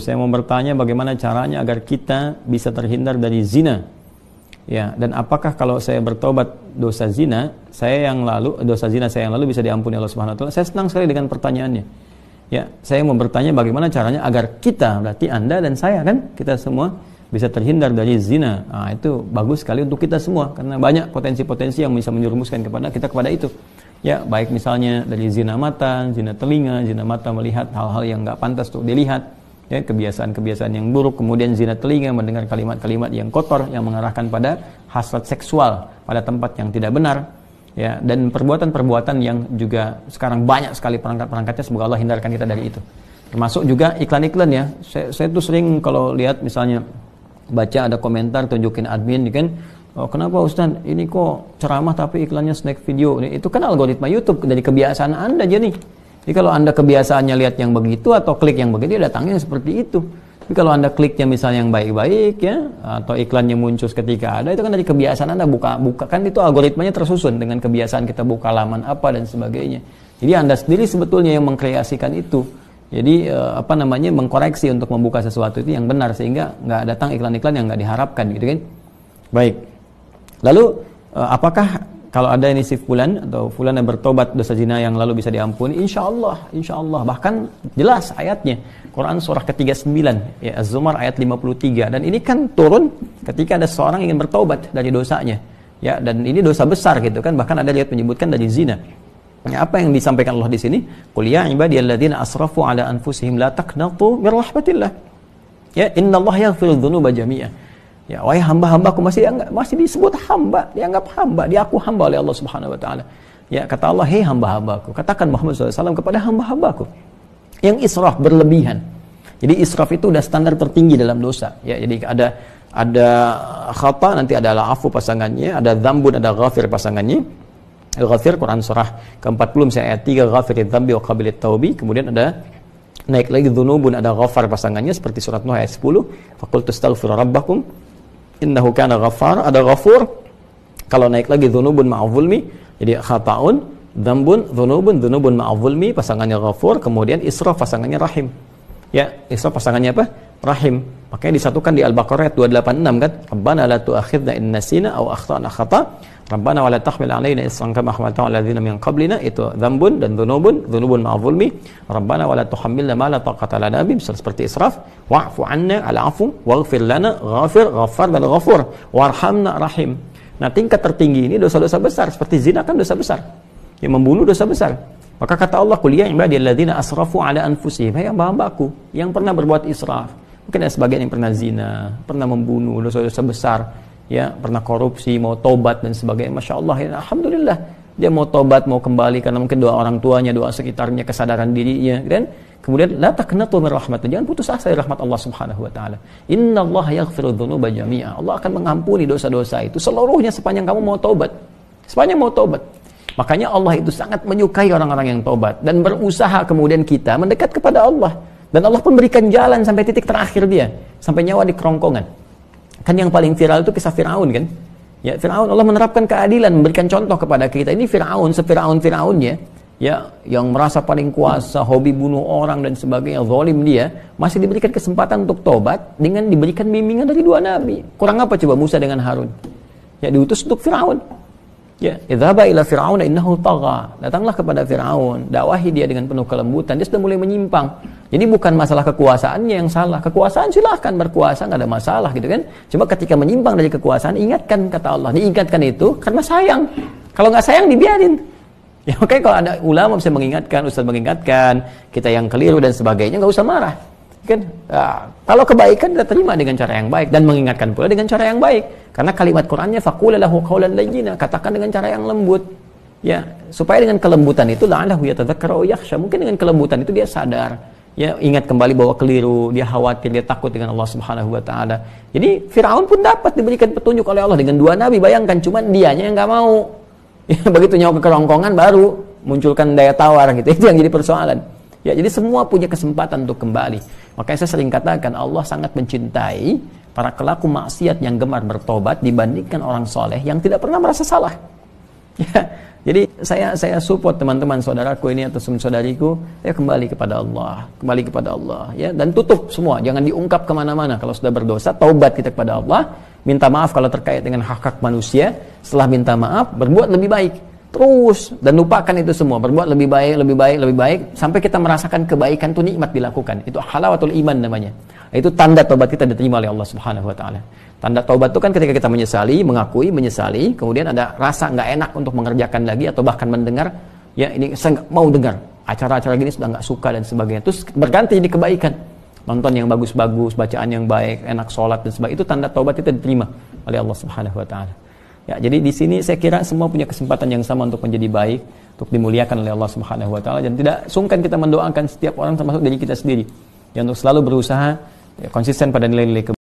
Saya mau bertanya bagaimana caranya agar kita bisa terhindar dari zina. Ya, dan apakah kalau saya bertobat dosa zina saya yang lalu bisa diampuni Allah Subhanahu wa taala? Saya senang sekali dengan pertanyaannya. Ya, saya mau bertanya bagaimana caranya agar kita, berarti Anda dan saya kan, kita semua bisa terhindar dari zina. Nah, itu bagus sekali untuk kita semua karena banyak potensi-potensi yang bisa menjerumuskan kepada itu. Ya, baik misalnya dari zina mata, zina telinga, zina mata melihat hal-hal yang enggak pantas untuk dilihat. Ya, kebiasaan-kebiasaan yang buruk, kemudian zina telinga mendengar kalimat-kalimat yang kotor yang mengarahkan pada hasrat seksual pada tempat yang tidak benar, ya, dan perbuatan-perbuatan yang juga sekarang banyak sekali perangkat-perangkatnya. Semoga Allah hindarkan kita dari itu. Termasuk juga iklan-iklan, ya. Saya tuh sering kalau lihat misalnya baca ada komentar tunjukin admin kan, oh, kenapa Ustaz ini kok ceramah tapi iklannya snack video. Itu kan algoritma YouTube dari kebiasaan Anda jadi. Jadi kalau Anda kebiasaannya lihat yang begitu atau klik yang begitu, datangnya seperti itu. Tapi kalau Anda kliknya misalnya yang baik-baik, ya, atau iklannya muncul ketika ada, itu kan dari kebiasaan Anda buka kan itu algoritmanya tersusun dengan kebiasaan kita buka laman apa dan sebagainya. Jadi Anda sendiri sebetulnya yang mengkreasikan itu. Jadi mengkoreksi untuk membuka sesuatu itu yang benar sehingga nggak datang iklan-iklan yang nggak diharapkan, gitu kan? Baik. Lalu apakah kalau ada ini si fulan atau fulan yang bertobat dosa zina yang lalu bisa diampuni? Insya Allah. Bahkan jelas ayatnya. Quran surah ke-39, ya, Az-Zumar ayat 53. Dan ini kan turun ketika ada seorang ingin bertobat dari dosanya. Ya, dan ini dosa besar gitu kan. Bahkan ada ayat menyebutkan dari zina. Ya, apa yang disampaikan Allah di sini? Qul ya ibadiyalladzina asrafu ala anfusihim la taqnatu min rahmatillah. Ya, innallaha yaghfiru dzunuba jami'a. Ya, wahai hamba-hambaku, masih disebut hamba, dianggap hamba, diaku hamba oleh Allah Subhanahu wa taala. Ya, kata Allah, "Hei hamba-hambaku," katakan Muhammad SAW kepada hamba-hambaku yang israf berlebihan. Jadi israf itu udah standar tertinggi dalam dosa. Ya, jadi ada khata, nanti ada afu pasangannya, ada dzambun, ada ghafir pasangannya. Al-Ghafir Quran surah ke-40 misalnya ayat 3, ghafiridzz dzambi wa qabilit taubi. Kemudian ada naik lagi dzunubun, ada ghafar pasangannya seperti surat Nuh ayat 10, faqultu astaghfiru rabbakum innahu kana ghaffar. Ada ghafur. Kalau naik lagi dzunubun ma'adh-dzulmi, jadi khata'un, dzambun, dzunubun ma'adh-dzulmi pasangannya ghafur, kemudian israf pasangannya rahim. Ya, israf pasangannya apa? Rahim. Makanya disatukan di Al-Baqarah ayat 286 kan? Rabbana la tu'akhidna in nasina aw akhtana khata'. Rabbana wa la tahmil 'alaina isran kama hamaltahu 'ala alladziina min qablina. Itu dzambun dan dzunubun ma'adh-dzulmi. Rabbana wa la tuhammilna ma la taqata lana bihi, seperti israf. Wa'fu 'anna, al-'afwu, waghfir lana, ghafir, ghaffar dan ghafur. Warhamna, rahim. Nah, tingkat tertinggi ini dosa-dosa besar, seperti zina kan dosa besar. Yang membunuh dosa besar. Maka kata Allah, "Qul ya ibadiyalladzina asrafu 'ala anfusihim," hai hamba-hambaku yang pernah berbuat israf. Mungkin ada sebagian yang pernah zina, pernah membunuh, dosa-dosa besar, ya, pernah korupsi, mau tobat dan sebagainya. Masya Allah, ya, alhamdulillah dia mau tobat, mau kembali karena mungkin doa orang tuanya, doa sekitarnya, kesadaran dirinya, kan? Kemudian la taqnatu min rahmatillah, jangan putus asa dari rahmat Allah Subhanahu wa taala. Innallaha yaghfiru dzunuba jami'a. Allah akan mengampuni dosa-dosa itu seluruhnya sepanjang kamu mau tobat. Sepanjang mau tobat. Makanya Allah itu sangat menyukai orang-orang yang tobat dan berusaha kemudian kita mendekat kepada Allah. Dan Allah pun berikan jalan sampai titik terakhir dia, sampai nyawa di kerongkongan. Kan yang paling viral itu kisah Firaun kan? Ya, Firaun, Allah menerapkan keadilan, memberikan contoh kepada kita. Ini Firaun, Firaunnya, ya, yang merasa paling kuasa, hobi bunuh orang dan sebagainya, zalim dia, masih diberikan kesempatan untuk tobat dengan diberikan bimbingan dari dua nabi. Kurang apa coba Musa dengan Harun? Ya, diutus untuk Firaun. Ya, idhaba ila fir'auna innahu tagha. Datanglah kepada Firaun, dakwahi dia dengan penuh kelembutan. Dia sudah mulai menyimpang. Jadi bukan masalah kekuasaannya yang salah. Kekuasaan silahkan berkuasa, nggak ada masalah gitu kan. Cuma ketika menyimpang dari kekuasaan, ingatkan, kata Allah. Diingatkan itu karena sayang. Kalau nggak sayang dibiarin. Ya, makanya kalau ada ulama bisa mengingatkan, ustaz mengingatkan, kita yang keliru dan sebagainya, nggak usah marah. Kan? Nah, kalau kebaikan kita terima dengan cara yang baik dan mengingatkan pula dengan cara yang baik. Karena kalimat Qur'annya faqul lahu qawlan layyina, katakan dengan cara yang lembut. Ya, supaya dengan kelembutan itu la'allahu yatadzakkaru aw yakhsha. Mungkin dengan kelembutan itu dia sadar, ya, ingat kembali bahwa keliru, dia khawatir, dia takut dengan Allah Subhanahu wa taala. Jadi Firaun pun dapat diberikan petunjuk oleh Allah dengan dua nabi, bayangkan, cuman dianya yang enggak mau. Ya, begitu nyawa ke kerongkongan baru munculkan daya tawar gitu. Itu yang jadi persoalan. Ya, jadi semua punya kesempatan untuk kembali. Makanya saya sering katakan Allah sangat mencintai para pelaku maksiat yang gemar bertobat dibandingkan orang soleh yang tidak pernah merasa salah. Ya, jadi saya support teman-teman saudaraku ini atau saudariku, ya kembali kepada Allah, ya, dan tutup semua, jangan diungkap kemana-mana. Kalau sudah berdosa, taubat kita kepada Allah, minta maaf kalau terkait dengan hak-hak manusia. Setelah minta maaf, berbuat lebih baik terus dan lupakan itu semua, berbuat lebih baik sampai kita merasakan kebaikan itu nikmat dilakukan. Itu halawatul iman namanya. Itu tanda taubat kita diterima oleh Allah Subhanahu wa taala. Tanda taubat itu kan ketika kita menyesali, kemudian ada rasa nggak enak untuk mengerjakan lagi atau bahkan mendengar, ya ini saya nggak mau dengar acara-acara gini, sudah nggak suka dan sebagainya. Terus berganti jadi kebaikan, nonton yang bagus-bagus, bacaan yang baik, enak sholat dan sebagainya. Itu tanda taubat kita diterima oleh Allah Subhanahu wa taala. Ya, jadi di sini saya kira semua punya kesempatan yang sama untuk menjadi baik, untuk dimuliakan oleh Allah Subhanahu wa taala, dan tidak sungkan kita mendoakan setiap orang termasuk diri kita sendiri, yang untuk selalu berusaha ya, konsisten pada nilai-nilai